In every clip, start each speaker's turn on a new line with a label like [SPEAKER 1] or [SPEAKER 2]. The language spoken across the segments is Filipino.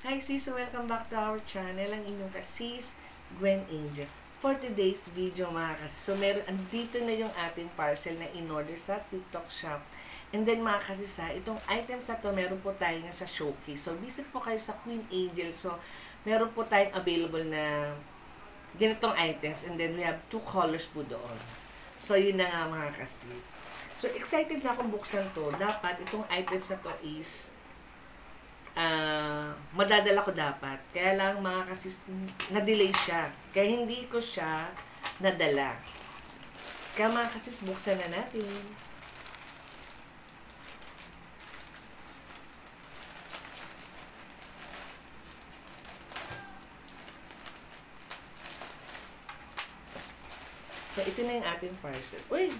[SPEAKER 1] Hi sis, welcome back to our channel, ang inyong kasis, Gwen Angel. For today's video mga kasis, so andito na yung ating parcel na in-order sa TikTok shop. And then mga kasis itong items na to, meron po tayo nga sa showcase. So visit po kayo sa Queen Angel. So meron po tayong available na ganitong items. And then we have 2 colors po doon. So yun na nga mga kasis. So excited na akong buksan to. Dapat itong items na to is madadala ko dapat. Kaya lang mga kasis, na-delay siya. Kaya hindi ko siya nadala. Kaya mga kasis, buksan na natin. So, ito na yung ating parcel. Uy!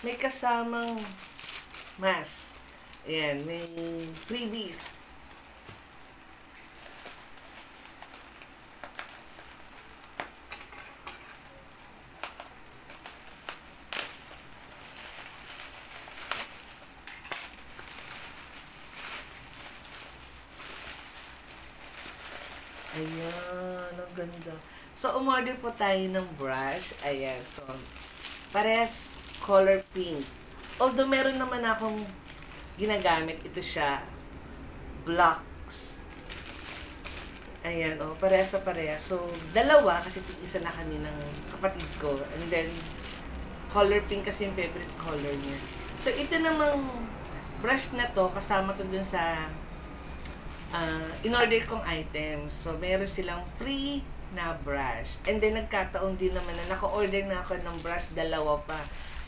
[SPEAKER 1] May kasamang mask. Ayan, may freebies. Ayan, ang ganda. So, umorder po tayo ng brush. Ayan, so, parehas color pink. Although, meron naman akong ginagamit, ito siya, blocks. Ayan, parehas sa parehas. So, dalawa, kasi isa na kami ng kapatid ko. And then, color pink kasi yung favorite color niya. So, ito namang brush na to, kasama to dun sa in-order kong items. So, meron silang free na brush. And then, nagkataon din naman na naka-order na ako ng brush, dalawa pa.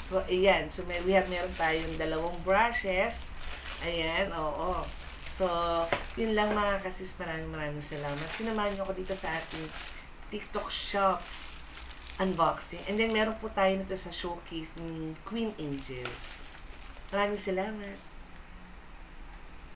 [SPEAKER 1] So, ayan. So, meron tayong dalawang brushes. Ayan, oo. So, yun lang mga kasis. Maraming salamat. Sinamahan niyo ako dito sa ating TikTok shop unboxing. And then, meron po tayo nito sa showcase ni Queen Angels. Maraming salamat.